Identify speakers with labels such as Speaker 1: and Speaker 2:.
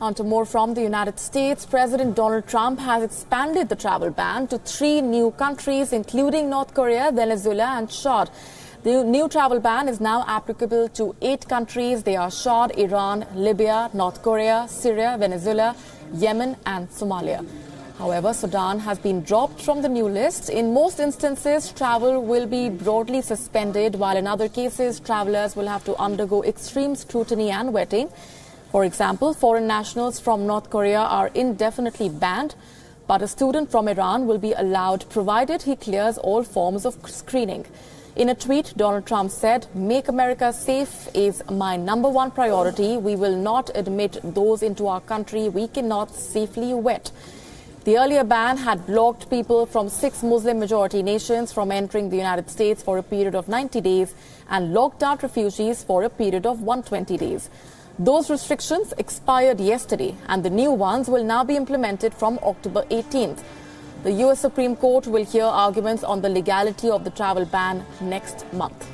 Speaker 1: On to more from the United States. President Donald Trump has expanded the travel ban to 3 new countries, including North Korea, Venezuela and Chad. The new travel ban is now applicable to 8 countries. They are Chad, Iran, Libya, North Korea, Syria, Venezuela, Yemen and Somalia. However, Sudan has been dropped from the new list. In most instances, travel will be broadly suspended, while in other cases, travelers will have to undergo extreme scrutiny and vetting. For example, foreign nationals from North Korea are indefinitely banned, but a student from Iran will be allowed provided he clears all forms of screening. In a tweet, Donald Trump said, "Make America safe is my #1 priority. We will not admit those into our country we cannot safely vet." The earlier ban had blocked people from 6 Muslim-majority nations from entering the United States for a period of 90 days and locked out refugees for a period of 120 days. Those restrictions expired yesterday, and the new ones will now be implemented from October 18th. The U.S. Supreme Court will hear arguments on the legality of the travel ban next month.